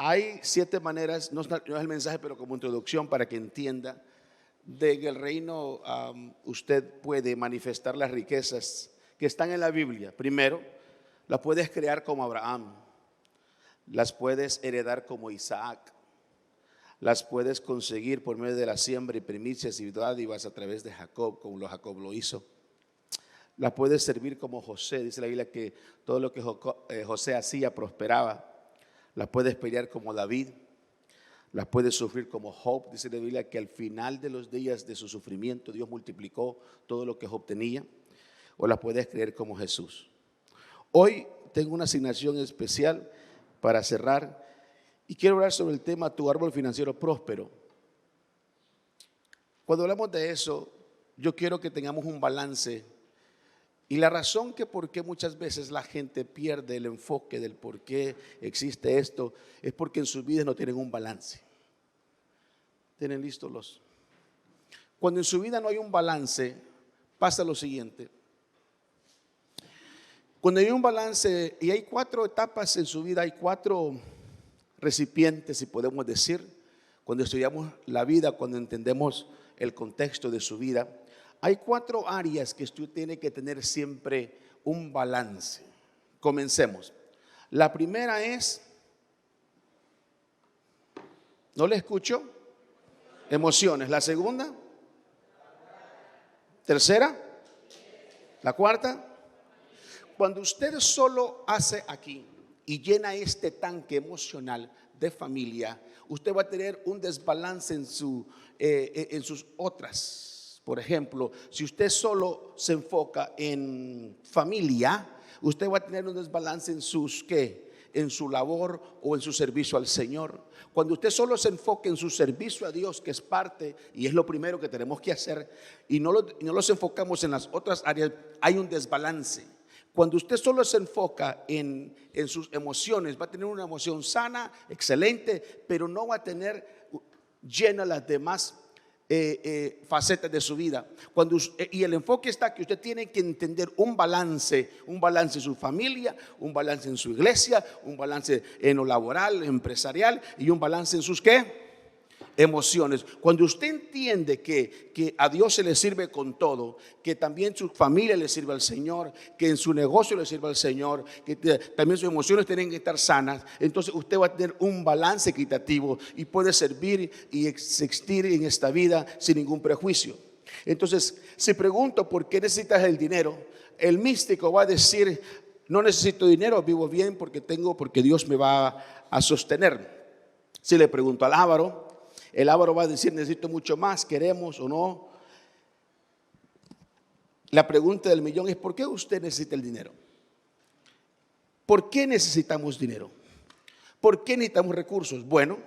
Hay 7 maneras, no es el mensaje, pero como introducción para que entienda, de que el reino usted puede manifestar las riquezas que están en la Biblia. Primero, las puedes crear como Abraham, las puedes heredar como Isaac, las puedes conseguir por medio de la siembra y primicias y dádivas a través de Jacob, como Jacob lo hizo. Las puedes servir como José, dice la Biblia que todo lo que José hacía prosperaba. Las puedes pelear como David, las puedes sufrir como Job, dice la Biblia que al final de los días de su sufrimiento Dios multiplicó todo lo que Job tenía. O las puedes creer como Jesús. Hoy tengo una asignación especial para cerrar y quiero hablar sobre el tema tu árbol financiero próspero. Cuando hablamos de eso, yo quiero que tengamos un balance. Y la razón que por qué muchas veces la gente pierde el enfoque del por qué existe esto es porque en sus vidas no tienen un balance. ¿Tienen listos los? Cuando en su vida no hay un balance, pasa lo siguiente. Cuando hay un balance y hay 4 etapas en su vida, hay 4 recipientes, si podemos decir, cuando estudiamos la vida, cuando entendemos el contexto de su vida, hay 4 áreas que usted tiene que tener siempre un balance. Comencemos. La primera es, ¿no le escucho? Emociones. La segunda, tercera, la cuarta. Cuando usted solo hace aquí y llena este tanque emocional de familia, usted va a tener un desbalance en sus otras. Por ejemplo, si usted solo se enfoca en familia, usted va a tener un desbalance en en su labor o en su servicio al Señor. Cuando usted solo se enfoque en su servicio a Dios, que es parte y es lo primero que tenemos que hacer, y no los enfocamos en las otras áreas, hay un desbalance. Cuando usted solo se enfoca en sus emociones, va a tener una emoción sana, excelente, pero no va a tener llena las demás facetas de su vida. Y el enfoque está que usted tiene que entender un balance en su familia, un balance en su iglesia, un balance en lo laboral, empresarial y un balance en sus emociones. Cuando usted entiende que a Dios se le sirve con todo, que también su familia le sirve al Señor, que en su negocio le sirve al Señor, que también sus emociones tienen que estar sanas, entonces usted va a tener un balance equitativo y puede servir y existir en esta vida sin ningún prejuicio. Entonces, si pregunto por qué necesitas el dinero, el místico va a decir: no necesito dinero, vivo bien porque Dios me va a sostener. Si le pregunto al avaro, el avaro va a decir: necesito mucho más, queremos o no. La pregunta del millón es: ¿por qué usted necesita el dinero? ¿Por qué necesitamos dinero? ¿Por qué necesitamos recursos? Bueno,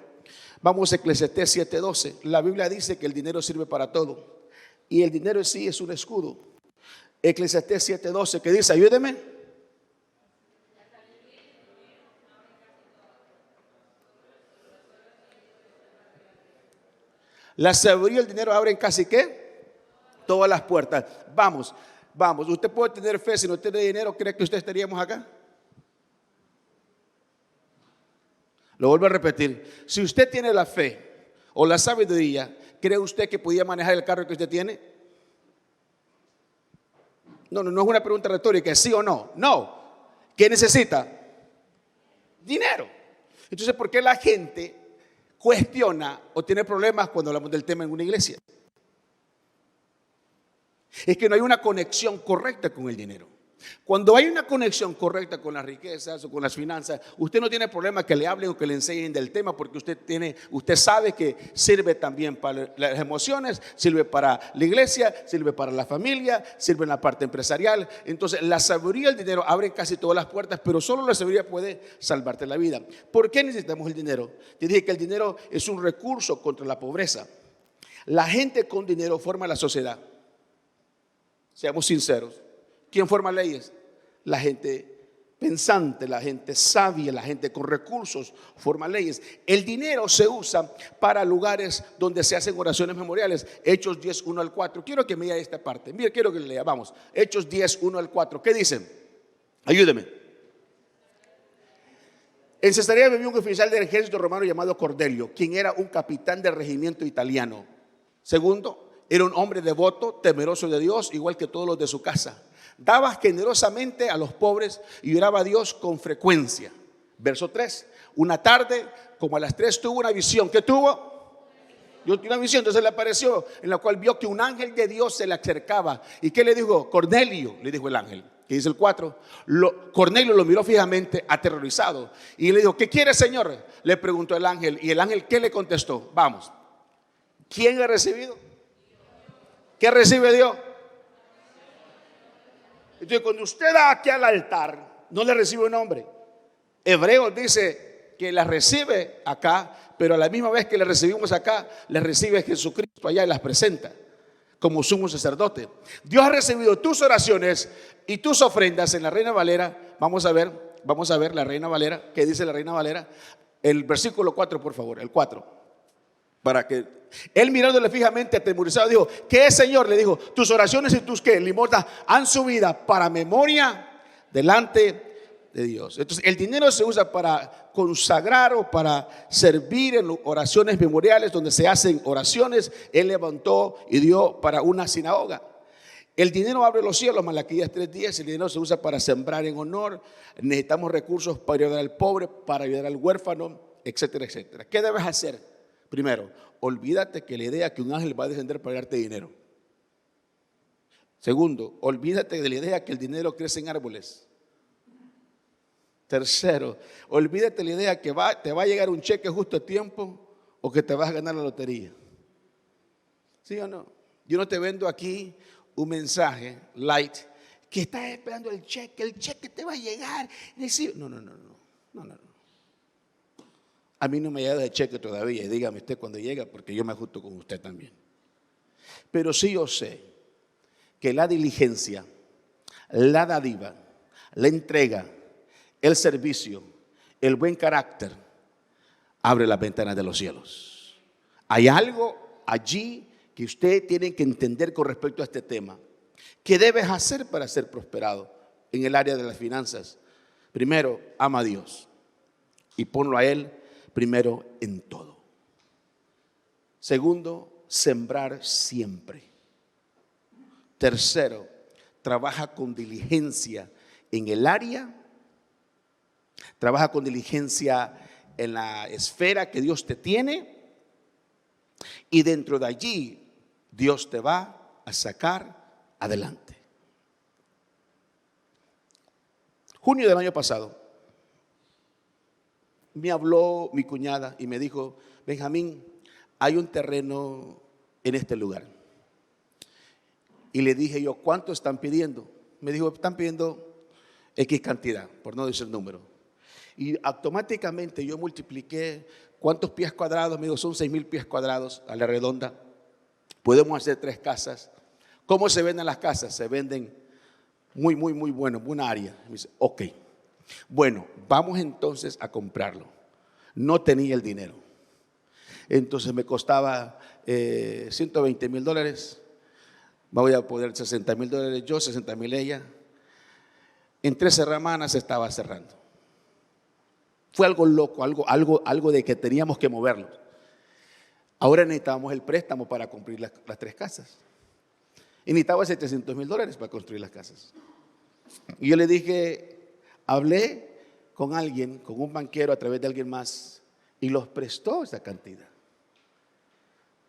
vamos a Eclesiastés 7:12. La Biblia dice que el dinero sirve para todo y el dinero en sí es un escudo. Eclesiastés 7:12, que dice, ayúdeme. La sabiduría y el dinero abren casi todas las puertas. Vamos, usted puede tener fe, si no tiene dinero, ¿cree que usted estaríamos acá? Lo vuelvo a repetir, si usted tiene la fe o la sabiduría, ¿cree usted que podía manejar el carro que usted tiene? No es una pregunta retórica, ¿sí o no? No. ¿Qué necesita? Dinero. Entonces, ¿por qué la gente cuestiona o tiene problemas cuando hablamos del tema en una iglesia? Es que no hay una conexión correcta con el dinero. Cuando hay una conexión correcta con las riquezas o con las finanzas, usted no tiene problema que le hablen o que le enseñen del tema, porque usted sabe que sirve también para las emociones, sirve para la iglesia, sirve para la familia, sirve en la parte empresarial. Entonces, la sabiduría y el dinero abren casi todas las puertas, pero solo la sabiduría puede salvarte la vida. ¿Por qué necesitamos el dinero? Te dije que el dinero es un recurso contra la pobreza. La gente con dinero forma la sociedad. Seamos sinceros. ¿Quién forma leyes? La gente pensante, la gente sabia, la gente con recursos forma leyes. El dinero se usa para lugares donde se hacen oraciones memoriales. Hechos 10, 1 al 4. Quiero que me lea esta parte. Mira, quiero que le lea. Vamos. Hechos 10, 1 al 4. ¿Qué dicen? Ayúdeme. En Cesarea vivía un oficial del ejército romano llamado Cornelio, quien era un capitán del regimiento italiano. Segundo, era un hombre devoto, temeroso de Dios, igual que todos los de su casa. Daba generosamente a los pobres y oraba a Dios con frecuencia. Verso 3. Una tarde, como a las 3, tuvo una visión. ¿Qué tuvo? Yo tuve una visión, entonces le apareció, en la cual vio que un ángel de Dios se le acercaba. ¿Y qué le dijo? Cornelio, le dijo el ángel. Que dice el 4. Cornelio lo miró fijamente, aterrorizado, y le dijo: ¿qué quiere, Señor? Le preguntó el ángel. Y el ángel, ¿qué le contestó? Vamos. ¿Quién ha recibido? ¿Qué recibe Dios? Entonces, cuando usted va aquí al altar, no le recibe un hombre. Hebreos dice que la recibe acá, pero a la misma vez que le recibimos acá, le recibe Jesucristo allá y las presenta como sumo sacerdote. Dios ha recibido tus oraciones y tus ofrendas en la Reina Valera. Vamos a ver la Reina Valera. ¿Qué dice la Reina Valera? El versículo 4, por favor, el 4. Para que él, mirándole fijamente, atemorizado, dijo: ¿qué es, Señor? Le dijo: tus oraciones y tus limosnas han subido para memoria delante de Dios. Entonces, el dinero se usa para consagrar o para servir en oraciones memoriales donde se hacen oraciones. Él levantó y dio para una sinagoga. El dinero abre los cielos, Malaquías 3:10. El dinero se usa para sembrar en honor. Necesitamos recursos para ayudar al pobre, para ayudar al huérfano, etcétera, etcétera. ¿Qué debes hacer? Primero, olvídate que la idea que un ángel va a descender para darte dinero. Segundo, olvídate de la idea que el dinero crece en árboles. Tercero, olvídate la idea que te va a llegar un cheque justo a tiempo o que te vas a ganar la lotería. ¿Sí o no? Yo no te vendo aquí un mensaje light que estás esperando el cheque te va a llegar. No. A mí no me llega el cheque todavía, y dígame usted cuando llega, porque yo me ajusto con usted también. Pero sí yo sé que la diligencia, la dádiva, la entrega, el servicio, el buen carácter abre las ventanas de los cielos. Hay algo allí que usted tiene que entender con respecto a este tema. ¿Qué debes hacer para ser prosperado en el área de las finanzas? Primero, ama a Dios y ponlo a Él primero en todo. Segundo, sembrar siempre. Tercero, trabaja con diligencia en el área. Trabaja con diligencia en la esfera que Dios te tiene, y dentro de allí Dios te va a sacar adelante. Junio del año pasado me habló mi cuñada y me dijo: Benjamín, hay un terreno en este lugar. Y le dije yo: ¿cuánto están pidiendo? Me dijo: están pidiendo X cantidad, por no decir número. Y automáticamente yo multipliqué cuántos pies cuadrados. Me dijo: son 6,000 pies cuadrados a la redonda. Podemos hacer 3 casas. ¿Cómo se venden las casas? Se venden muy bueno, buena área. Me dice: ok, bueno, vamos entonces a comprarlo. No tenía el dinero. Entonces me costaba $120,000. Voy a poner $60,000 yo, 60,000 ella. En 3 semanas se estaba cerrando. Fue algo loco, algo de que teníamos que moverlo. Ahora necesitábamos el préstamo para construir las 3 casas. Y necesitaba $700,000 para construir las casas. Y yo le dije, hablé con alguien, con un banquero a través de alguien más, y los prestó esa cantidad.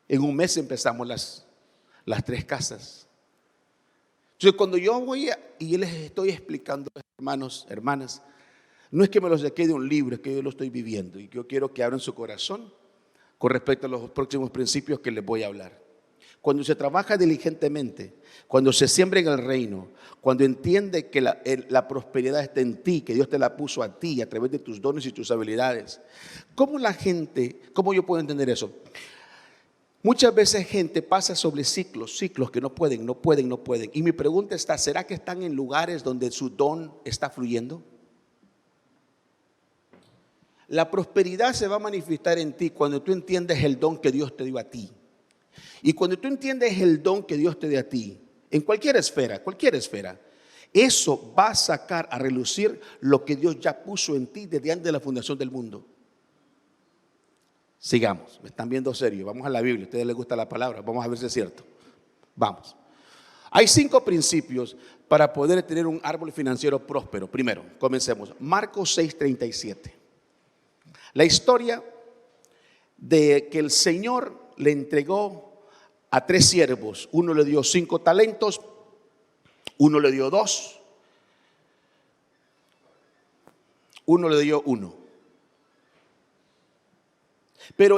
En un mes empezamos las 3 casas. Entonces, cuando yo voy y les estoy explicando, hermanos, hermanas, no es que me lo saqué de un libro, es que yo lo estoy viviendo, y yo quiero que abran su corazón con respecto a los próximos principios que les voy a hablar. Cuando se trabaja diligentemente, cuando se siembra en el reino, cuando entiende que la prosperidad está en ti, que Dios te la puso a ti a través de tus dones y tus habilidades. ¿Cómo yo puedo entender eso? Muchas veces gente pasa sobre ciclos que no pueden. Y mi pregunta está: ¿será que están en lugares donde su don está fluyendo? La prosperidad se va a manifestar en ti cuando tú entiendes el don que Dios te dio a ti. Y cuando tú entiendes el don que Dios te dio a ti, en cualquier esfera, eso va a sacar a relucir lo que Dios ya puso en ti desde antes de la fundación del mundo. Sigamos, me están viendo serio. Vamos a la Biblia, a ustedes les gusta la palabra, vamos a ver si es cierto. Vamos. Hay 5 principios para poder tener un árbol financiero próspero. Primero, comencemos. Marcos 6:37. La historia de que el Señor le entregó a 3 siervos. Uno le dio 5 talentos, uno le dio 2, uno le dio 1. Pero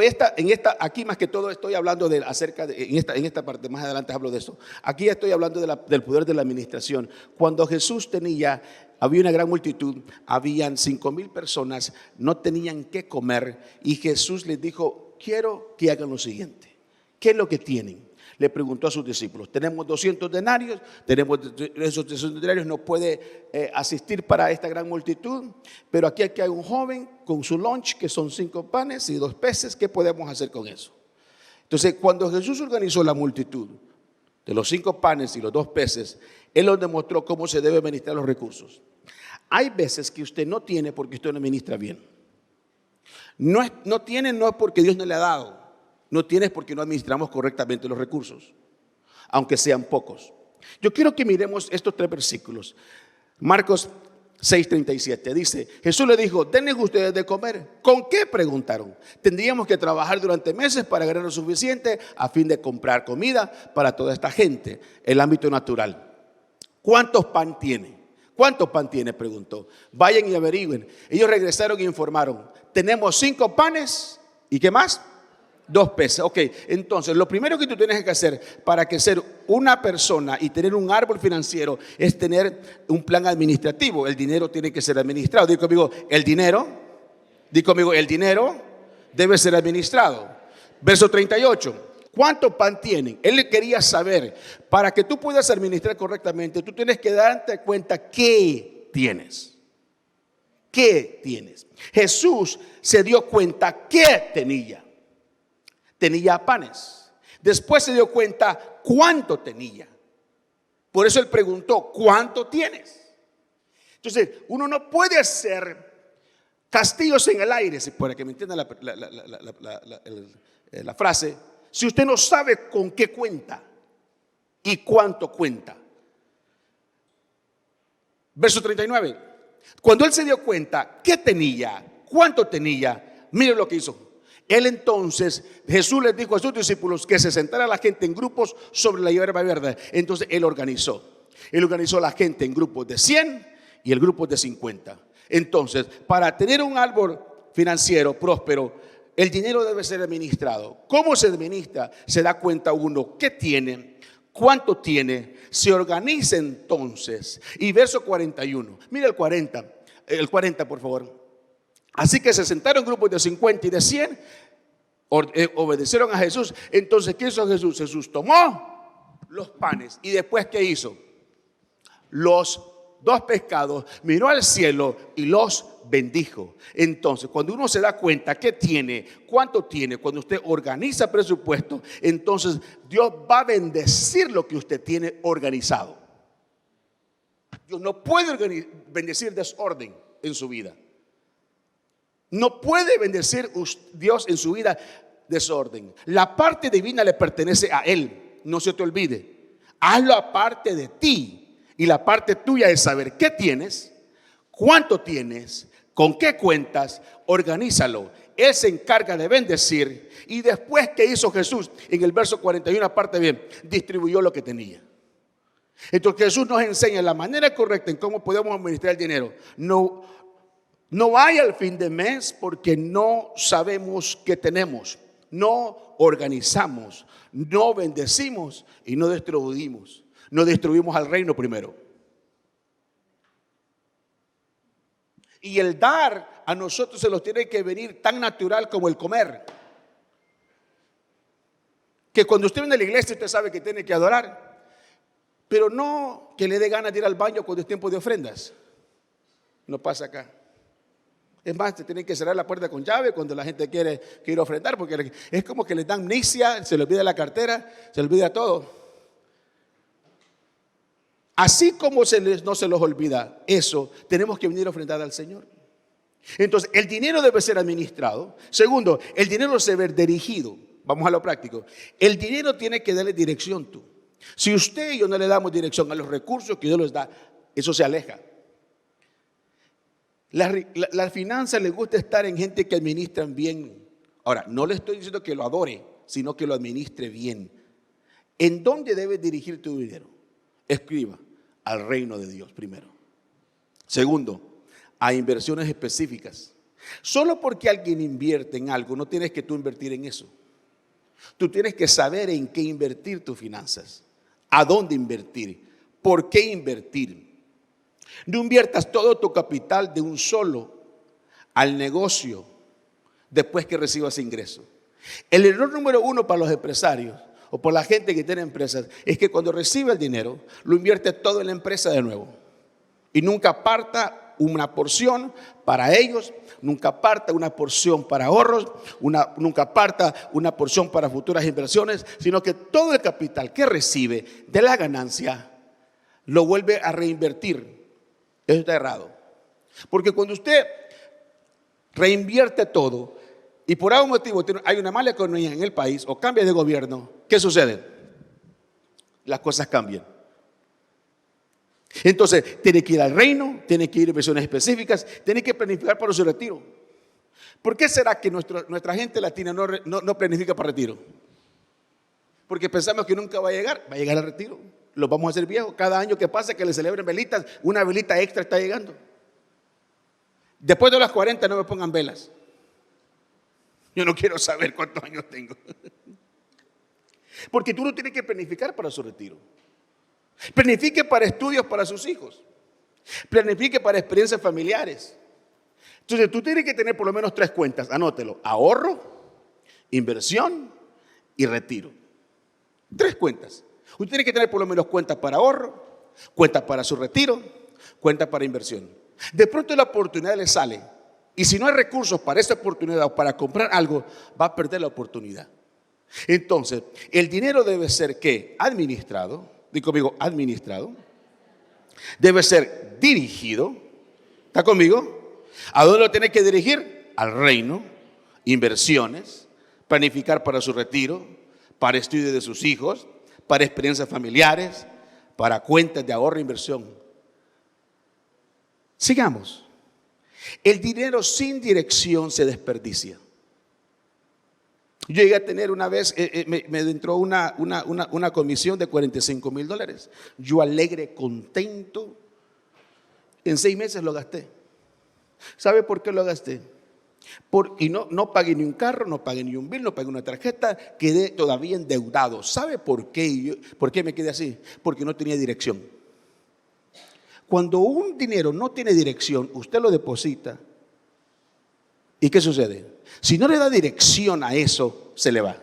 aquí más que todo estoy hablando en esta parte, más adelante hablo de eso. Aquí estoy hablando del poder de la administración. Cuando Jesús había una gran multitud, habían 5,000 personas, no tenían qué comer, y Jesús les dijo: quiero que hagan lo siguiente. ¿Qué es lo que tienen? Le preguntó a sus discípulos: tenemos 200 denarios, esos 200 denarios no puede asistir para esta gran multitud, pero aquí hay un joven con su lunch, que son 5 panes y 2 peces, ¿qué podemos hacer con eso? Entonces, cuando Jesús organizó la multitud de los 5 panes y los 2 peces, Él nos demostró cómo se debe administrar los recursos. Hay veces que usted no tiene porque usted no administra bien. No tiene, no es porque Dios no le ha dado. No tienes porque no administramos correctamente los recursos, aunque sean pocos. Yo quiero que miremos estos 3 versículos. Marcos 6:37 dice: Jesús le dijo: denles ustedes de comer. ¿Con qué?, preguntaron. Tendríamos que trabajar durante meses para ganar lo suficiente a fin de comprar comida para toda esta gente. El ámbito natural. ¿Cuántos pan tiene? ¿Cuánto pan tiene?, preguntó. Vayan y averigüen. Ellos regresaron y informaron: tenemos 5 panes y ¿qué más? 2 peces. Ok, entonces lo primero que tú tienes que hacer para que ser una persona y tener un árbol financiero es tener un plan administrativo. El dinero tiene que ser administrado. Digo conmigo, el dinero debe ser administrado. Verso 38. ¿Cuánto pan tienen? Él le quería saber. Para que tú puedas administrar correctamente, tú tienes que darte cuenta qué tienes. ¿Qué tienes? Jesús se dio cuenta que tenía panes. Después se dio cuenta cuánto tenía. Por eso Él preguntó: ¿cuánto tienes? Entonces, uno no puede hacer castillos en el aire, para que me entiendan la frase, si usted no sabe con qué cuenta y cuánto cuenta. Verso 39. Cuando Él se dio cuenta qué tenía, cuánto tenía, mire lo que hizo. Él entonces, Jesús les dijo a sus discípulos que se sentara la gente en grupos sobre la hierba verde. Entonces Él organizó a la gente en grupos de 100 y el grupo de 50. Entonces, para tener un árbol financiero próspero, el dinero debe ser administrado. ¿Cómo se administra? Se da cuenta uno qué tiene, cuánto tiene, se organiza entonces. Y verso 41, mira el 40 por favor. Así que se sentaron grupos de 50 y de 100, obedecieron a Jesús. Entonces, ¿qué hizo Jesús? Jesús tomó los panes y después, ¿qué hizo? Los 2 pescados, miró al cielo y los bendijo. Entonces, cuando uno se da cuenta qué tiene, cuánto tiene, cuando usted organiza presupuesto, entonces Dios va a bendecir lo que usted tiene organizado. Dios no puede bendecir desorden en su vida. No puede bendecir Dios en su vida desorden. La parte divina le pertenece a Él. No se te olvide. Hazlo aparte de ti. Y la parte tuya es saber qué tienes, cuánto tienes, con qué cuentas, organízalo. Él se encarga de bendecir. Y después, ¿qué hizo Jesús? En el verso 41, aparte bien, distribuyó lo que tenía. Entonces Jesús nos enseña la manera correcta en cómo podemos administrar el dinero. No vaya al fin de mes porque no sabemos qué tenemos, no organizamos, no bendecimos y no distribuimos. No destruimos al reino primero. Y el dar a nosotros se nos tiene que venir tan natural como el comer. Que cuando usted viene a la iglesia usted sabe que tiene que adorar, pero no que le dé ganas de ir al baño cuando es tiempo de ofrendas. No pasa acá. Es más, te tienen que cerrar la puerta con llave cuando la gente quiere ir a ofrendar, porque es como que les dan amnesia, se le olvida la cartera, se le olvida todo. así como no se los olvida eso, tenemos que venir a ofrendar al Señor. Entonces, el dinero debe ser administrado. Segundo, el dinero debe ser dirigido. Vamos a lo práctico. El dinero tiene que darle dirección tú. Si usted y yo no le damos dirección a los recursos que Dios les da, eso se aleja. Las finanzas les gusta estar en gente que administran bien. Ahora, no le estoy diciendo que lo adore, sino que lo administre bien. ¿En dónde debes dirigir tu dinero? Escriba, al reino de Dios primero. Segundo, a inversiones específicas. Solo porque alguien invierte en algo, no tienes que tú invertir en eso. Tú tienes que saber en qué invertir tus finanzas, a dónde invertir, por qué invertir. No inviertas todo tu capital de un solo al negocio después que recibas ingreso. El error número uno para los empresarios o por la gente que tiene empresas es que cuando recibe el dinero lo invierte todo en la empresa de nuevo y nunca aparta una porción para ellos, nunca aparta una porción para ahorros, nunca aparta una porción para futuras inversiones, sino que todo el capital que recibe de la ganancia lo vuelve a reinvertir. Eso está errado. Porque cuando usted reinvierte todo y por algún motivo hay una mala economía en el país o cambia de gobierno, ¿qué sucede? Las cosas cambian. Entonces, tiene que ir al reino, tiene que ir a inversiones específicas, tiene que planificar para su retiro. ¿Por qué será que nuestra gente latina no planifica para retiro? Porque pensamos que nunca va a llegar al retiro. Los vamos a hacer viejos. Cada año que pasa que le celebren velitas, una velita extra está llegando. Después de las 40 no me pongan velas. Yo no quiero saber cuántos años tengo. Porque tú no tienes que planificar para su retiro. Planifique para estudios para sus hijos. Planifique para experiencias familiares. Entonces tú tienes que tener por lo menos 3 cuentas. Anótelo: ahorro, inversión y retiro. 3 cuentas. Usted tiene que tener por lo menos cuentas para ahorro, cuentas para su retiro, cuentas para inversión. De pronto la oportunidad le sale. Y si no hay recursos para esa oportunidad o para comprar algo, va a perder la oportunidad. Entonces, el dinero debe ser ¿qué? Administrado. Digo conmigo, administrado. Debe ser dirigido. ¿Está conmigo? ¿A dónde lo tiene que dirigir? Al reino. Inversiones. Planificar para su retiro. Para estudio de sus hijos. Para experiencias familiares. Para cuentas de ahorro e inversión. Sigamos. El dinero sin dirección se desperdicia. Yo llegué a tener una vez, me entró una comisión de $45,000. Yo alegre, contento, en 6 meses lo gasté. ¿Sabe por qué lo gasté? Y no pagué ni un carro, no pagué ni un bill, no pagué una tarjeta, quedé todavía endeudado. ¿Sabe por qué? ¿Por qué me quedé así? Porque no tenía dirección. Cuando un dinero no tiene dirección, usted lo deposita. ¿Y qué sucede? Si no le da dirección a eso, se le va.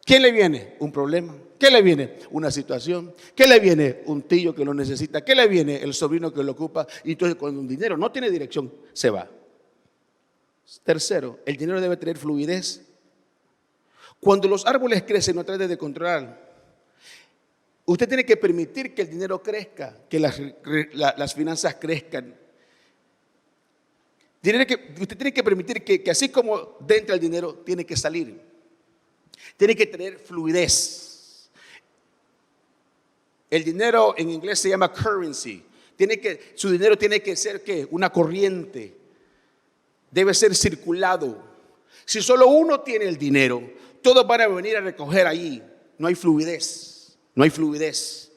¿Qué le viene? Un problema. ¿Qué le viene? Una situación. ¿Qué le viene? Un tío que lo necesita. ¿Qué le viene? El sobrino que lo ocupa. Y entonces cuando un dinero no tiene dirección, se va. Tercero, el dinero debe tener fluidez. Cuando los árboles crecen, no trate de controlar. Usted tiene que permitir que el dinero crezca, que las finanzas crezcan. Usted tiene que permitir que así como entra el dinero, tiene que salir. Tiene que tener fluidez. El dinero en inglés se llama currency. Su dinero tiene que ser ¿qué? Una corriente. Debe ser circulado. Si solo uno tiene el dinero, todos van a venir a recoger ahí. No hay fluidez. No hay fluidez.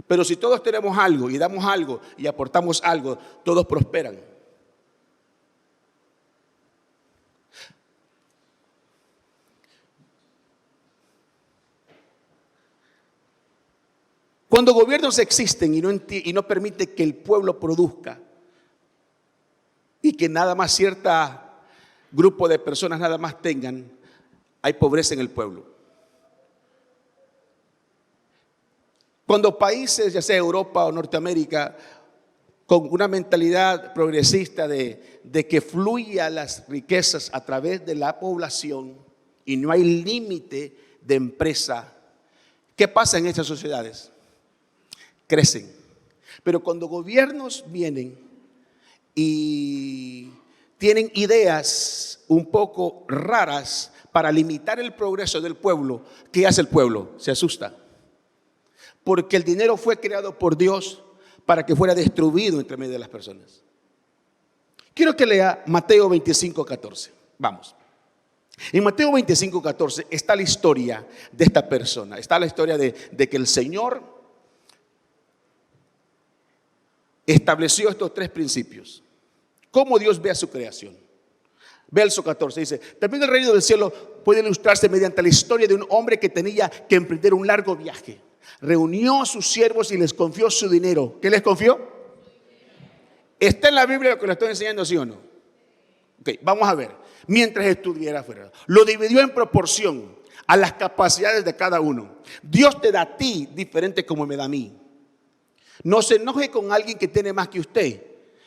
Pero si todos tenemos algo y damos algo y aportamos algo, todos prosperan. Cuando gobiernos existen y no permite que el pueblo produzca y que nada más cierto grupo de personas nada más tengan, hay pobreza en el pueblo. Cuando países, ya sea Europa o Norteamérica, con una mentalidad progresista de que fluya las riquezas a través de la población y no hay límite de empresa, ¿qué pasa en estas sociedades? crecen. Pero cuando gobiernos vienen y tienen ideas un poco raras para limitar el progreso del pueblo, ¿qué hace el pueblo? Se asusta. Porque el dinero fue creado por Dios para que fuera distribuido entre medio de las personas. Quiero que lea Mateo 25:14. Vamos. En Mateo 25:14 está la historia de esta persona. Está la historia de que el Señor estableció estos tres principios. Cómo Dios ve a su creación. Verso 14 dice: también el reino del cielo puede ilustrarse mediante la historia de un hombre que tenía que emprender un largo viaje. Reunió a sus siervos y les confió su dinero. ¿Qué les confió? ¿Está en la Biblia lo que le estoy enseñando, sí o no? Ok, vamos a ver. Mientras estuviera afuera, lo dividió en proporción a las capacidades de cada uno. Dios te da a ti diferente como me da a mí. No se enoje con alguien que tiene más que usted.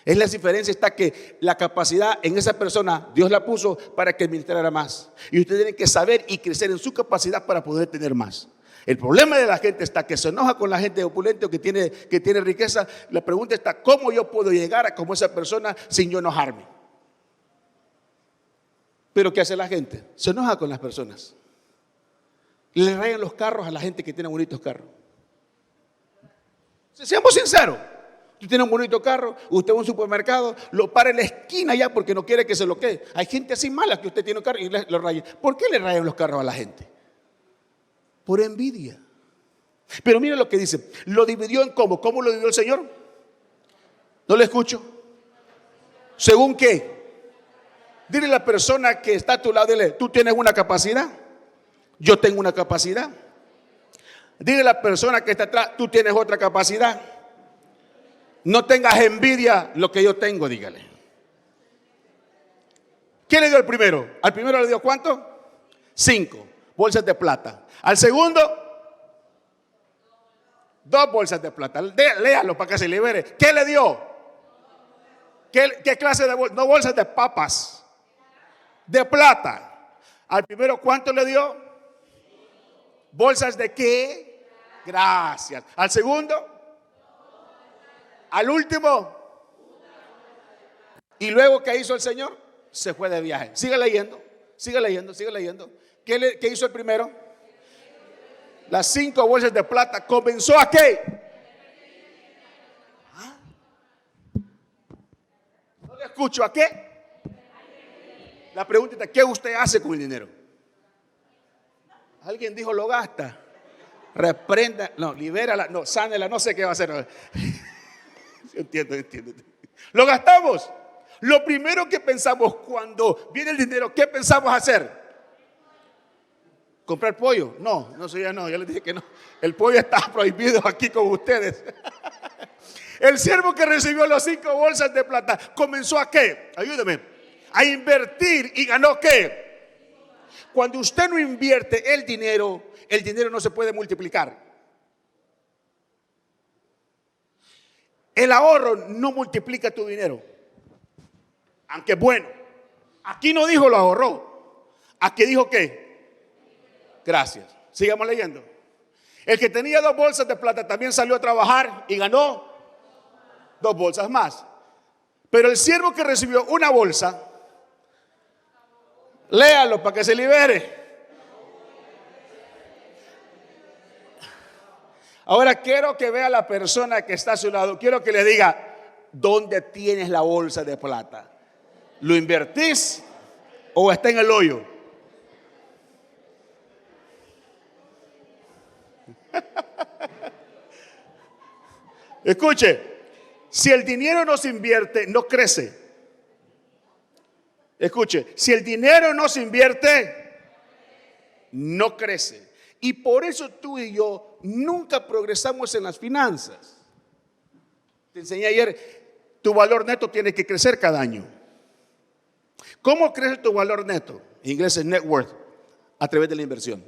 Es la diferencia, está que la capacidad en esa persona Dios la puso para que administrara más. Y usted tiene que saber y crecer en su capacidad para poder tener más. El problema de la gente está que se enoja con la gente opulente o que tiene riqueza. La pregunta está: ¿cómo yo puedo llegar a como esa persona sin yo enojarme? Pero ¿qué hace la gente? Se enoja con las personas. Le rayan los carros a la gente que tiene bonitos carros. Seamos sinceros. Tú tienes un bonito carro, usted va a un supermercado, lo para en la esquina ya porque no quiere que se lo quede. Hay gente así mala que usted tiene un carro y lo raya. ¿Por qué le rayan los carros a la gente? Por envidia. Pero mire lo que dice: lo dividió en cómo. ¿Cómo lo dividió el Señor? No le escucho. ¿Según qué? Dile a la persona que está a tu lado, dile: tú tienes una capacidad, yo tengo una capacidad. Dile a la persona que está atrás: tú tienes otra capacidad. No tengas envidia lo que yo tengo, dígale. ¿Quién le dio el primero? Al primero le dio ¿cuánto? 5 bolsas de plata. Al segundo, 2 bolsas de plata. Léalo para que se libere. ¿Qué le dio? ¿Qué clase de bolsas? No bolsas de papas, de plata. Al primero, ¿cuánto le dio? ¿Bolsas de qué? Gracias. Al segundo, al último. Y luego, ¿qué hizo el Señor? Se fue de viaje. Sigue leyendo, sigue leyendo, sigue leyendo. ¿Qué hizo el primero? Las 5 bolsas de plata. ¿Comenzó a qué? ¿Ah? No le escucho. ¿A qué? La pregunta es: ¿qué usted hace con el dinero? Alguien dijo: lo gasta. Reprenda, no, libérala, no, sánela, no sé qué va a hacer. Entiendo. Lo gastamos. Lo primero que pensamos cuando viene el dinero, ¿qué pensamos hacer? ¿Comprar pollo? No, eso ya no, ya les dije que no. El pollo está prohibido aquí con ustedes. El siervo que recibió las 5 bolsas de plata comenzó a ¿qué? Ayúdeme. A invertir y ganó ¿qué? Cuando usted no invierte el dinero no se puede multiplicar. El ahorro no multiplica tu dinero. Aunque bueno, aquí no dijo lo ahorró. Aquí dijo ¿qué? Gracias. Sigamos leyendo. El que tenía 2 bolsas de plata también salió a trabajar y ganó 2 bolsas más. Pero el siervo que recibió una bolsa, léalo para que se libere. Ahora quiero que vea a la persona que está a su lado. Quiero que le diga: ¿dónde tienes la bolsa de plata? ¿Lo invertís o está en el hoyo? Escuche, si el dinero no se invierte, no crece. Escuche, si el dinero no se invierte, no crece. Y por eso tú y yo nunca progresamos en las finanzas. Te enseñé ayer, tu valor neto tiene que crecer cada año. ¿Cómo crece tu valor neto? En inglés es net worth, a través de la inversión.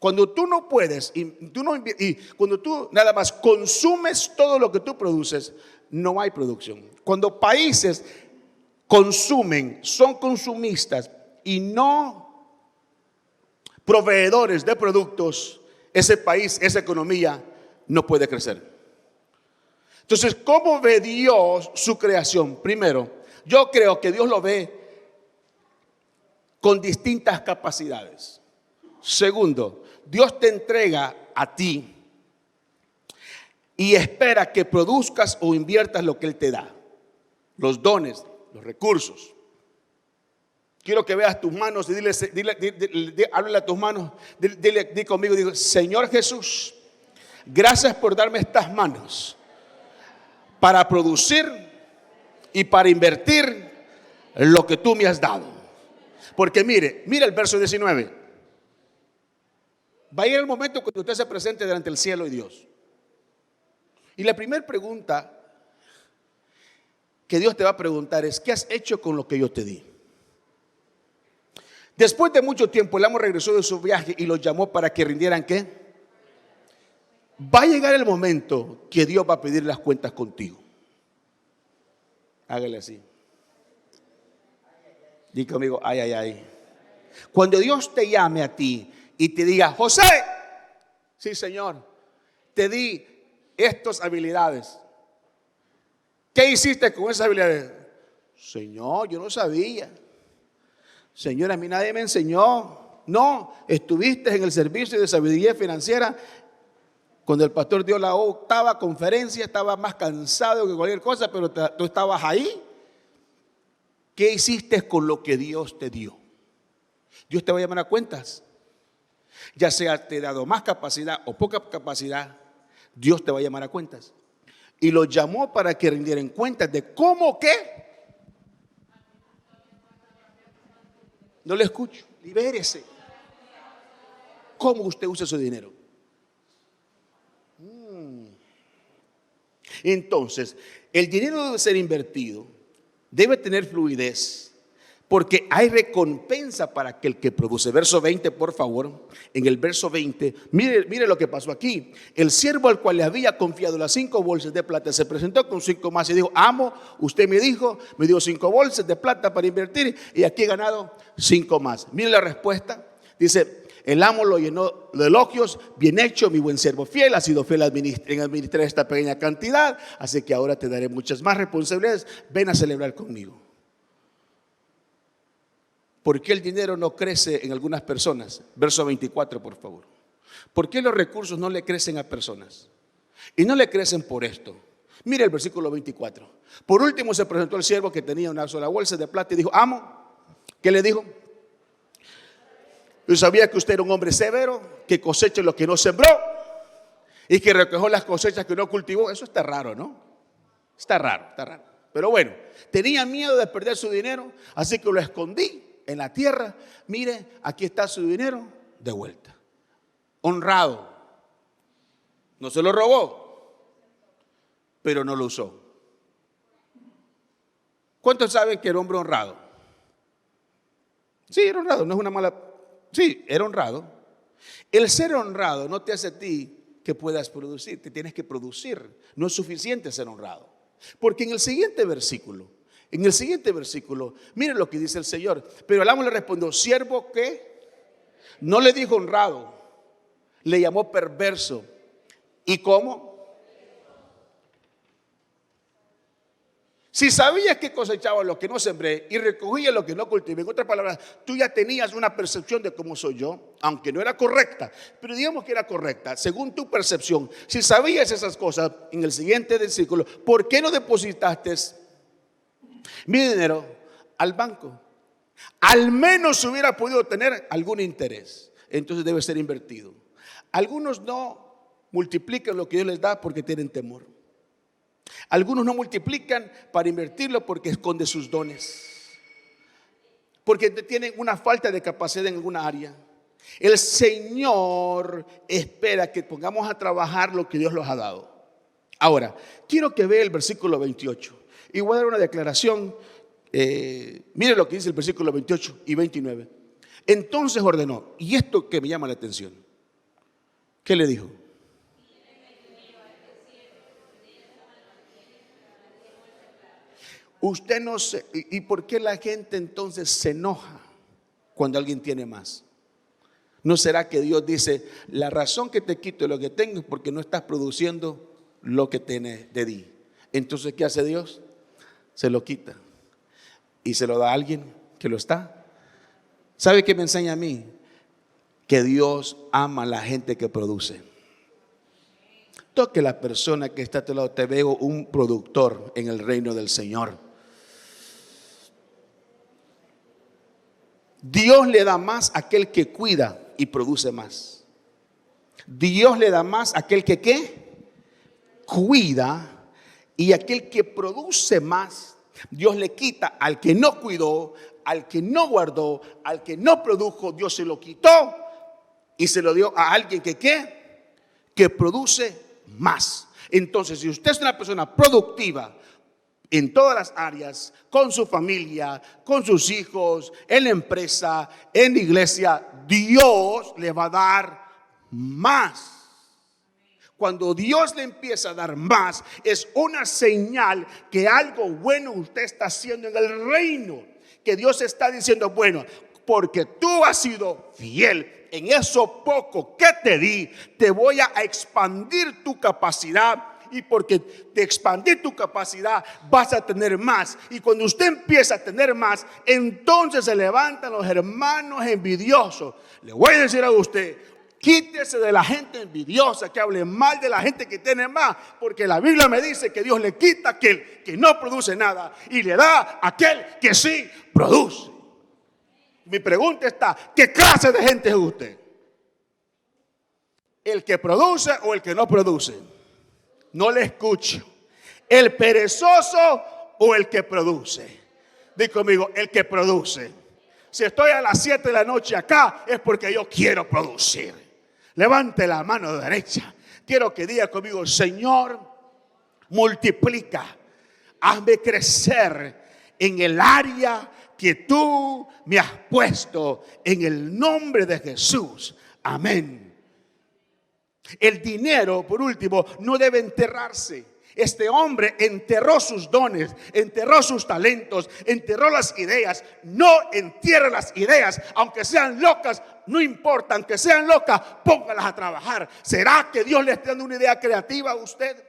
Cuando tú no puedes y cuando tú nada más consumes todo lo que tú produces, no hay producción. Cuando países consumen, son consumistas y no proveedores de productos, ese país, esa economía no puede crecer. Entonces, ¿cómo ve Dios su creación? Primero, yo creo que Dios lo ve con distintas capacidades. Segundo, Dios te entrega a ti y espera que produzcas o inviertas lo que Él te da. Los dones, los recursos. Quiero que veas tus manos y háblale a tus manos. Di conmigo, digo, Señor Jesús, gracias por darme estas manos para producir y para invertir lo que tú me has dado. Porque mire el verso 19. Va a llegar el momento cuando usted se presente delante del cielo y Dios. Y la primera pregunta que Dios te va a preguntar es: ¿qué has hecho con lo que yo te di? Después de mucho tiempo, el amo regresó de su viaje y los llamó para que rindieran ¿qué? Va a llegar el momento que Dios va a pedir las cuentas contigo. Hágale así. Di conmigo, ay, ay, ay. Cuando Dios te llame a ti y te diga: José, sí Señor, te di estas habilidades. ¿Qué hiciste con esas habilidades? Señor, yo no sabía. Señor, a mí nadie me enseñó. No, estuviste en el servicio de sabiduría financiera. Cuando el pastor dio la octava conferencia, estaba más cansado que cualquier cosa, pero tú estabas ahí. ¿Qué hiciste con lo que Dios te dio? Dios te va a llamar a cuentas. Ya sea te ha dado más capacidad o poca capacidad, Dios te va a llamar a cuentas. Y lo llamó para que rindieran cuentas de cómo qué. No le escucho. Libérese. ¿Cómo usted usa su dinero? Entonces, el dinero debe ser invertido, debe tener fluidez, porque hay recompensa para aquel que produce. Verso 20, por favor. En el verso 20, mire lo que pasó aquí. El siervo al cual le había confiado las 5 bolsas de plata se presentó con 5 más y dijo: amo, usted me dio 5 bolsas de plata para invertir y aquí he ganado 5 más. Mire la respuesta. Dice: el amo lo llenó de elogios. Bien hecho, mi buen siervo fiel, has sido fiel en administrar esta pequeña cantidad, así que ahora te daré muchas más responsabilidades. Ven a celebrar conmigo. ¿Por qué el dinero no crece en algunas personas? Verso 24, por favor. ¿Por qué los recursos no le crecen a personas? Y no le crecen por esto. Mire el versículo 24. Por último se presentó el siervo que tenía una sola bolsa de plata y dijo: amo. ¿Qué le dijo? Yo sabía que usted era un hombre severo, que cosecha lo que no sembró y que recogió las cosechas que no cultivó. Eso está raro, ¿no? Está raro. Pero bueno, tenía miedo de perder su dinero, así que lo escondí en la tierra. Mire, aquí está su dinero de vuelta. Honrado. No se lo robó, pero no lo usó. ¿Cuántos saben que era hombre honrado? Sí, era honrado, no es una mala. Sí, era honrado. El ser honrado no te hace a ti que puedas producir, te tienes que producir. No es suficiente ser honrado. Porque en el siguiente versículo, miren lo que dice el Señor. Pero el amo le respondió: siervo que no le dijo honrado, le llamó perverso. ¿Y cómo? Si sabías que cosechaba lo que no sembré y recogía lo que no cultivé, en otras palabras, tú ya tenías una percepción de cómo soy yo, aunque no era correcta, pero digamos que era correcta, según tu percepción. Si sabías esas cosas, en el siguiente versículo, ¿por qué no depositaste mi dinero al banco? Al menos hubiera podido tener algún interés. Entonces debe ser invertido. Algunos no multiplican lo que Dios les da porque tienen temor. Algunos no multiplican para invertirlo porque esconde sus dones, porque tienen una falta de capacidad en alguna área. El Señor espera que pongamos a trabajar lo que Dios nos ha dado. Ahora, quiero que vea el versículo 28 y voy a dar una declaración. Mire lo que dice el versículo 28 y 29. Entonces ordenó, y esto que me llama la atención, ¿qué le dijo? Usted no sé. ¿Y por qué la gente entonces se enoja cuando alguien tiene más? ¿No será que Dios dice, la razón que te quito lo que tengo es porque no estás produciendo lo que tienes de ti? Entonces, ¿qué hace Dios? Se lo quita y se lo da a alguien que lo está. ¿Sabe qué me enseña a mí? Que Dios ama a la gente que produce. Toque la persona que está a tu lado. Te veo un productor en el reino del Señor. Dios le da más a aquel que cuida y produce más. Dios le da más a aquel que ¿qué? Cuida, y aquel que produce más. Dios le quita al que no cuidó, al que no guardó, al que no produjo. Dios se lo quitó y se lo dio a alguien que ¿qué? Que produce más. Entonces, si usted es una persona productiva en todas las áreas, con su familia, con sus hijos, en la empresa, en la iglesia, Dios le va a dar más. Cuando Dios le empieza a dar más, es una señal que algo bueno usted está haciendo en el reino. Que Dios está diciendo, bueno, porque tú has sido fiel en eso poco que te di, te voy a expandir tu capacidad. Y porque te expandir tu capacidad, vas a tener más. Y cuando usted empieza a tener más, entonces se levantan los hermanos envidiosos. Le voy a decir a usted, quítese de la gente envidiosa que hable mal de la gente que tiene más, porque la Biblia me dice que Dios le quita a aquel que no produce nada y le da a aquel que sí produce. Mi pregunta está, ¿qué clase de gente es usted? ¿El que produce o el que no produce? No le escucho. ¿El perezoso o el que produce? Di conmigo, el que produce. Si estoy a las 7 de la noche acá, es porque yo quiero producir. Levante la mano derecha. Quiero que diga conmigo, Señor, multiplica, hazme crecer en el área que tú me has puesto, en el nombre de Jesús. Amén. El dinero, por último, no debe enterrarse. Este hombre enterró sus dones, enterró sus talentos, enterró las ideas. No entierre las ideas, aunque sean locas, no importa, aunque sean locas, póngalas a trabajar. ¿Será que Dios le está dando una idea creativa a usted?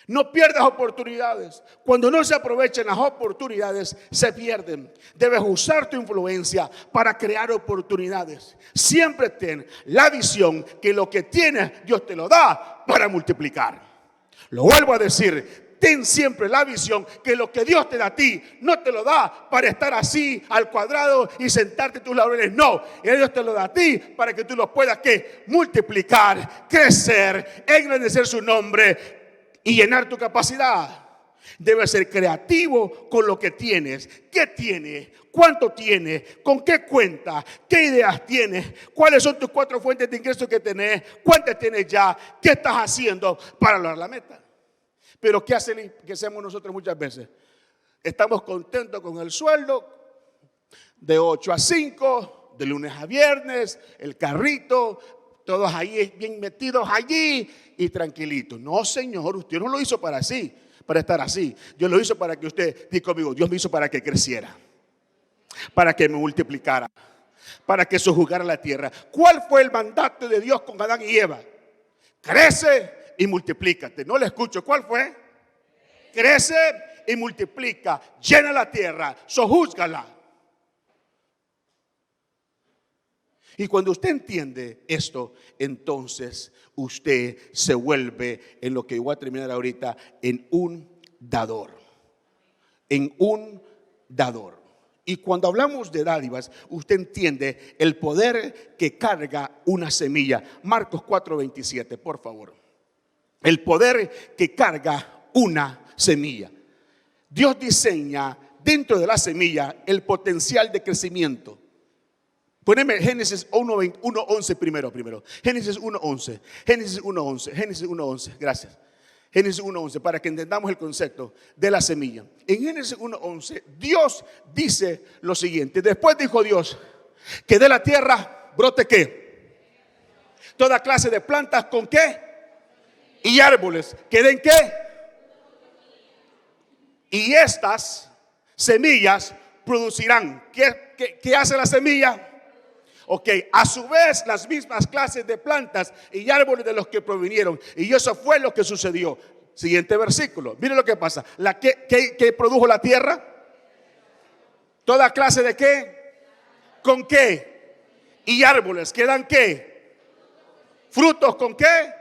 No pierdas oportunidades. Cuando no se aprovechen las oportunidades, se pierden. Debes usar tu influencia para crear oportunidades. Siempre ten la visión que lo que tienes, Dios te lo da para multiplicar. Lo vuelvo a decir. Ten siempre la visión que lo que Dios te da a ti, no te lo da para estar así al cuadrado y sentarte en tus laureles. No, Dios te lo da a ti para que tú lo puedas ¿qué? Multiplicar, crecer, engrandecer su nombre y llenar tu capacidad. Debes ser creativo con lo que tienes. ¿Qué tienes? ¿Cuánto tienes? ¿Con qué cuentas? ¿Qué ideas tienes? ¿Cuáles son tus 4 fuentes de ingresos que tenés? ¿Cuántas tienes ya? ¿Qué estás haciendo para lograr la meta? Pero ¿qué hacemos nosotros muchas veces? Estamos contentos con el sueldo de 8 a 5, de lunes a viernes, el carrito, todos ahí bien metidos allí y tranquilitos. No, Señor, usted no lo hizo para así, para estar así. Dios lo hizo para que usted, diga conmigo, Dios me hizo para que creciera, para que me multiplicara, para que sojuzgara la tierra. ¿Cuál fue el mandato de Dios con Adán y Eva? Crece y multiplícate. No le escucho. ¿Cuál fue? Crece y multiplica. Llena la tierra, sojúzgala. Y cuando usted entiende esto, entonces usted se vuelve en lo que voy a terminar ahorita, en un dador. En un dador. Y cuando hablamos de dádivas, usted entiende el poder que carga una semilla. Marcos 4:27, por favor. El poder que carga una semilla. Dios diseña dentro de la semilla el potencial de crecimiento. Poneme Génesis 1:11 primero. Génesis 1:11. Génesis 1:11. Génesis 1:11. Gracias. Génesis 1:11, para que entendamos el concepto de la semilla. En Génesis 1:11, Dios dice lo siguiente. Después dijo Dios que de la tierra brote ¿qué? Toda clase de plantas con ¿qué? Y árboles que den ¿qué? Y estas semillas producirán. ¿Qué hace la semilla? Ok, a su vez las mismas clases de plantas y árboles de los que provinieron. Y eso fue lo que sucedió. Siguiente versículo. Miren lo que pasa. ¿Qué produjo la tierra? ¿Toda clase de qué? ¿Con qué? Y árboles que dan qué? ¿Frutos con qué?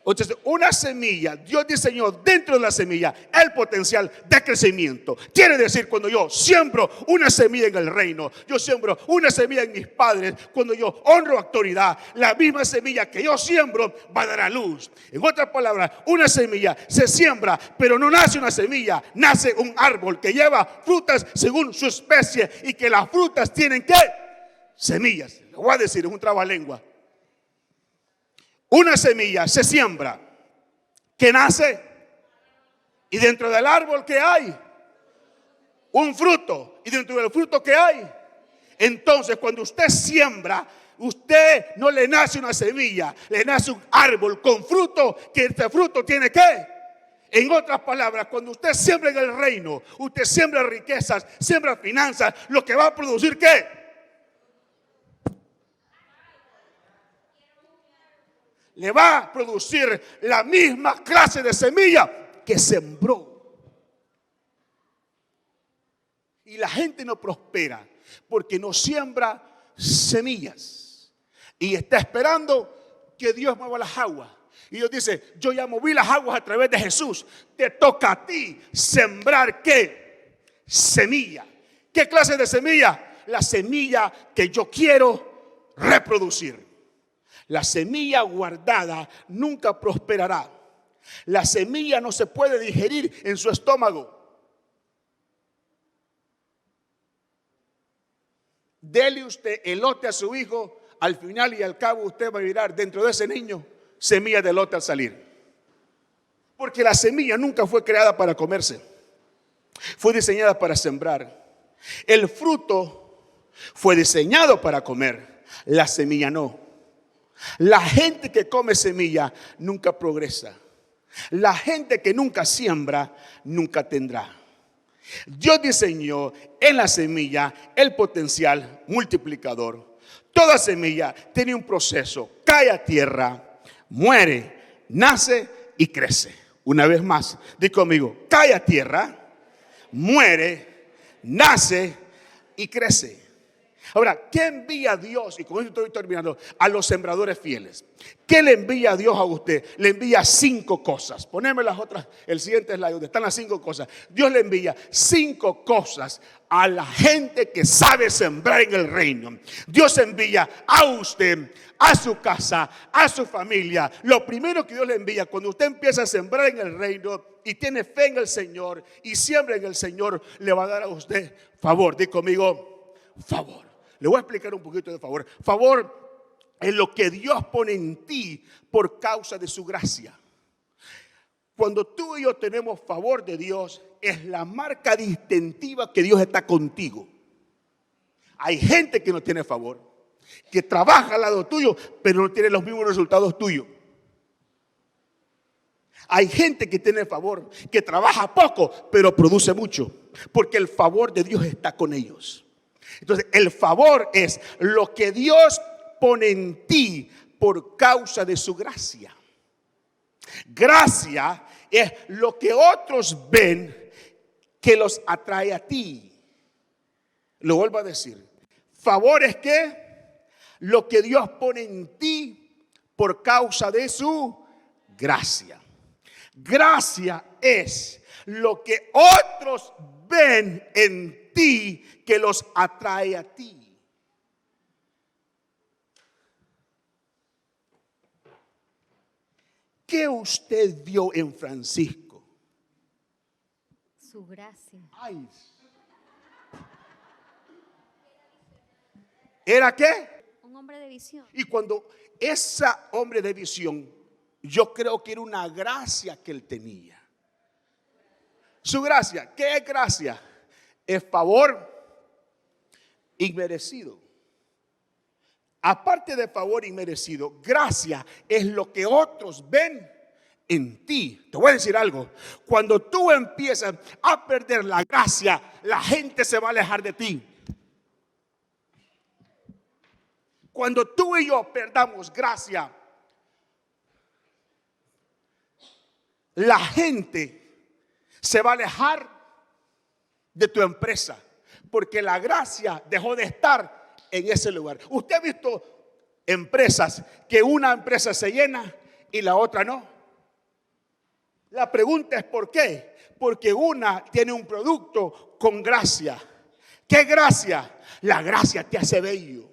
Entonces, una semilla, Dios diseñó dentro de la semilla el potencial de crecimiento. Quiere decir, cuando yo siembro una semilla en el reino, yo siembro una semilla en mis padres, cuando yo honro autoridad, la misma semilla que yo siembro va a dar a luz. En otras palabras, una semilla se siembra, pero no nace una semilla, nace un árbol que lleva frutas según su especie y que las frutas tienen ¿qué? Semillas. Lo voy a decir, es un trabalengua. Una semilla se siembra, que nace, y dentro del árbol que hay un fruto, y dentro del fruto que hay. Entonces, cuando usted siembra, usted no le nace una semilla, le nace un árbol con fruto, que este fruto tiene ¿qué? En otras palabras, cuando usted siembra en el reino, usted siembra riquezas, siembra finanzas, lo que va a producir ¿qué? Le va a producir la misma clase de semilla que sembró. Y la gente no prospera porque no siembra semillas y está esperando que Dios mueva las aguas. Y Dios dice, yo ya moví las aguas a través de Jesús. Te toca a ti sembrar ¿qué? Semilla. ¿Qué clase de semilla? La semilla que yo quiero reproducir. La semilla guardada nunca prosperará. La semilla no se puede digerir en su estómago. Dele usted elote a su hijo, al final y al cabo usted va a mirar dentro de ese niño semilla de elote al salir. Porque la semilla nunca fue creada para comerse. Fue diseñada para sembrar. El fruto fue diseñado para comer. La semilla no. La gente que come semilla nunca progresa. La gente que nunca siembra nunca tendrá. Dios diseñó en la semilla el potencial multiplicador. Toda semilla tiene un proceso. Cae a tierra, muere, nace y crece. Una vez más, di conmigo, cae a tierra, muere, nace y crece. Ahora, ¿qué envía Dios? Y con esto estoy terminando. A los sembradores fieles. ¿Qué le envía Dios a usted? Le envía 5 cosas. Poneme las otras, el siguiente slide donde están las 5 cosas. Dios le envía 5 cosas a la gente que sabe sembrar en el reino. Dios envía a usted, a su casa, a su familia. Lo primero que Dios le envía cuando usted empieza a sembrar en el reino y tiene fe en el Señor y siembra en el Señor, le va a dar a usted favor. Di conmigo, favor. Le voy a explicar un poquito de favor. Favor es lo que Dios pone en ti por causa de su gracia. Cuando tú y yo tenemos favor de Dios, es la marca distintiva que Dios está contigo. Hay gente que no tiene favor, que trabaja al lado tuyo, pero no tiene los mismos resultados tuyos. Hay gente que tiene favor, que trabaja poco, pero produce mucho, porque el favor de Dios está con ellos. Entonces, el favor es lo que Dios pone en ti por causa de su gracia. Gracia es lo que otros ven que los atrae a ti. Lo vuelvo a decir. Favor es que lo que Dios pone en ti por causa de su gracia. Gracia es lo que otros ven en ti que los atrae a ti. ¿Qué usted vio en Francisco? Su gracia. Ay. ¿Era qué? Un hombre de visión. Y cuando ese hombre de visión, yo creo que era una gracia que él tenía. Su gracia, ¿qué es gracia? Es favor inmerecido. Aparte de favor inmerecido, gracia es lo que otros ven en ti. Te voy a decir algo. Cuando tú empiezas a perder la gracia, la gente se va a alejar de ti. Cuando tú y yo perdamos gracia, la gente se va a alejar de tu empresa, porque la gracia dejó de estar en ese lugar. Usted ha visto empresas que una empresa se llena y la otra no. La pregunta es ¿por qué? Porque una tiene un producto con gracia. ¿Qué gracia? La gracia te hace bello.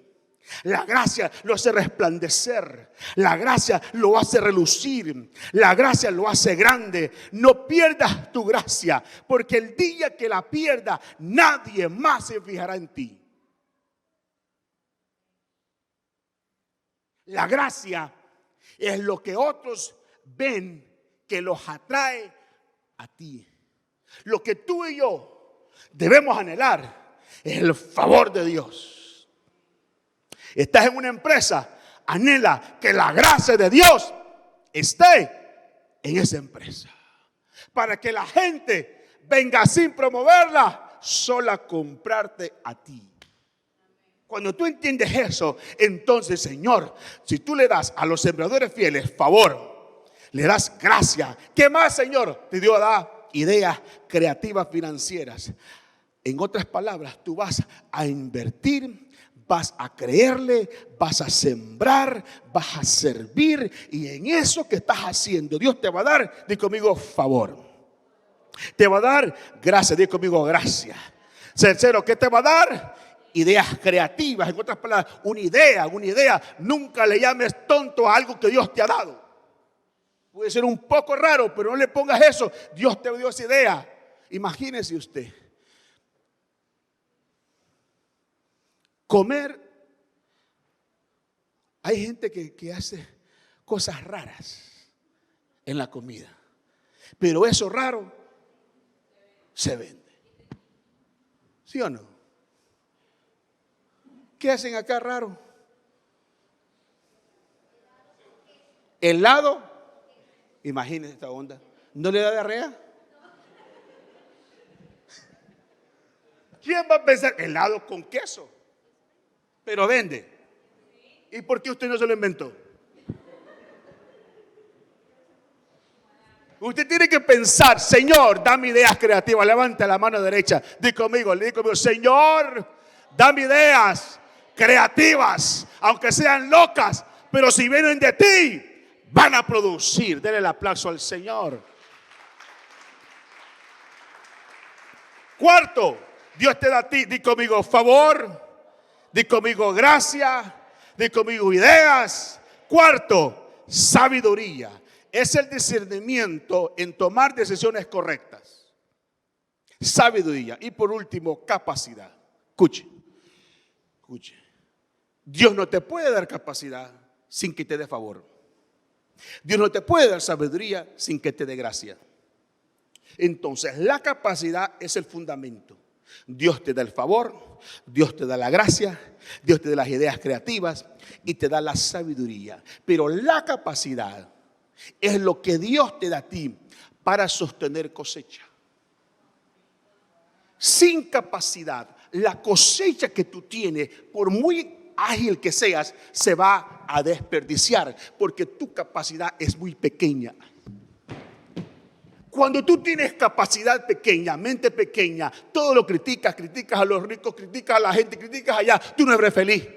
La gracia lo hace resplandecer. La gracia lo hace relucir. La gracia lo hace grande. No pierdas tu gracia, porque el día que la pierdas, nadie más se fijará en ti. La gracia es lo que otros ven que los atrae a ti. Lo que tú y yo debemos anhelar es el favor de Dios. Estás en una empresa, anhela que la gracia de Dios esté en esa empresa, para que la gente venga sin promoverla, solo a comprarte a ti. Cuando tú entiendes eso, entonces, Señor, si tú le das a los sembradores fieles favor, le das gracia, ¿qué más, Señor? Te dio a dar ideas creativas financieras. En otras palabras, tú vas a invertir, vas a creerle, vas a sembrar, vas a servir, y en eso que estás haciendo, Dios te va a dar, di conmigo, favor. Te va a dar gracia, di conmigo, gracia. Tercero, ¿qué te va a dar? Ideas creativas. En otras palabras, una idea. Nunca le llames tonto a algo que Dios te ha dado. Puede ser un poco raro, pero no le pongas eso. Dios te dio esa idea. Imagínese usted comer. Hay gente que hace cosas raras en la comida, pero eso raro se vende. ¿Sí o no? ¿Qué hacen acá raro? Helado. Imagínense esta onda. ¿No le da diarrea? ¿Quién va a pensar helado con queso? Pero vende. ¿Y por qué usted no se lo inventó? Usted tiene que pensar, Señor, dame ideas creativas. Levanta la mano derecha. Di conmigo, Señor, dame ideas creativas, aunque sean locas, pero si vienen de ti, van a producir. Denle el aplauso al Señor. Cuarto, Dios te da a ti, di conmigo, favor, di conmigo, gracia, di conmigo, ideas. Cuarto, sabiduría. Es el discernimiento en tomar decisiones correctas. Sabiduría. Y por último, capacidad. Escuche. Dios no te puede dar capacidad sin que te dé favor. Dios no te puede dar sabiduría sin que te dé gracia. Entonces, la capacidad es el fundamento. Dios te da el favor, Dios te da la gracia, Dios te da las ideas creativas y te da la sabiduría. Pero la capacidad es lo que Dios te da a ti para sostener cosecha. Sin capacidad, la cosecha que tú tienes, por muy ágil que seas, se va a desperdiciar, porque tu capacidad es muy pequeña. Cuando tú tienes capacidad pequeña, mente pequeña, todo lo criticas a los ricos, criticas a la gente, criticas allá, tú no eres feliz.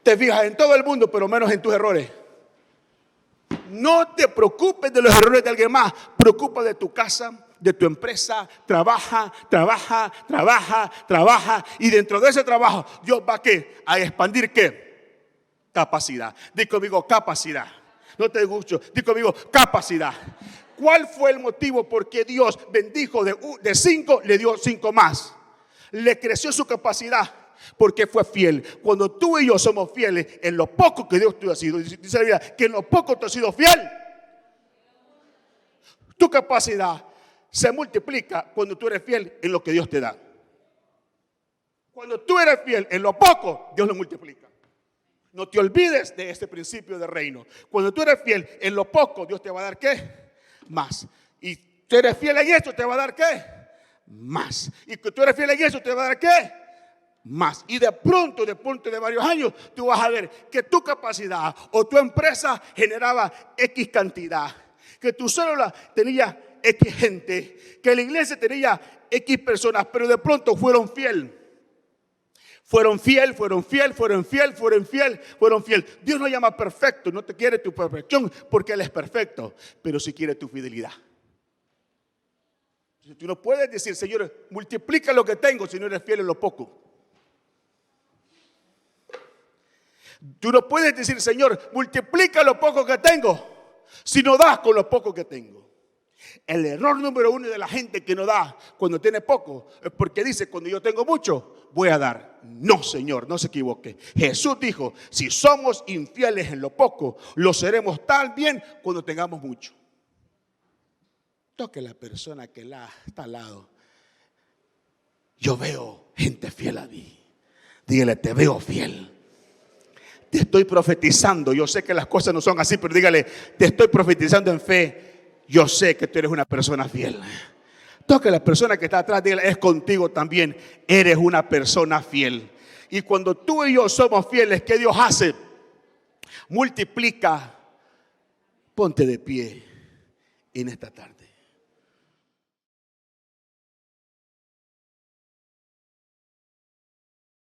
Te fijas en todo el mundo, pero menos en tus errores. No te preocupes de los errores de alguien más, preocupa de tu casa, de tu empresa. Trabaja, y dentro de ese trabajo Dios va a expandir ¿qué? Capacidad. Di conmigo, capacidad. No te gusto, di conmigo, capacidad. ¿Cuál fue el motivo por qué Dios bendijo de 5, le dio 5 más? Le creció su capacidad porque fue fiel. Cuando tú y yo somos fieles en lo poco que Dios te ha sido, dice la Biblia que en lo poco te has sido fiel, tu capacidad se multiplica cuando tú eres fiel en lo que Dios te da. Cuando tú eres fiel en lo poco, Dios lo multiplica. No te olvides de este principio de reino. Cuando tú eres fiel en lo poco, Dios te va a dar ¿qué? Más. Y tú eres fiel en esto, te va a dar ¿qué? Más. Y que tú eres fiel en eso, te va a dar ¿qué? más. Y de pronto de varios años, tú vas a ver que tu capacidad o tu empresa generaba X cantidad, que tu célula tenía X gente, que la iglesia tenía X personas, pero de pronto fueron fiel. Fueron fiel. Dios no llama perfecto, no te quiere tu perfección porque Él es perfecto, pero sí quiere tu fidelidad. Tú no puedes decir, Señor, multiplica lo que tengo si no eres fiel en lo poco. Tú no puedes decir, Señor, multiplica lo poco que tengo si no das con lo poco que tengo. El error número uno de la gente que no da cuando tiene poco es porque dice, cuando yo tengo mucho, voy a dar. No, Señor, no se equivoque. Jesús dijo, si somos infieles en lo poco, lo seremos también cuando tengamos mucho. Toque la persona que está al lado. Yo veo gente fiel a mí. Dígale, te veo fiel. Te estoy profetizando. Yo sé que las cosas no son así, pero dígale, te estoy profetizando en fe. Yo sé que tú eres una persona fiel. Toque a la persona que está atrás, dígale, es contigo también. Eres una persona fiel. Y cuando tú y yo somos fieles, ¿qué Dios hace? Multiplica. Ponte de pie en esta tarde.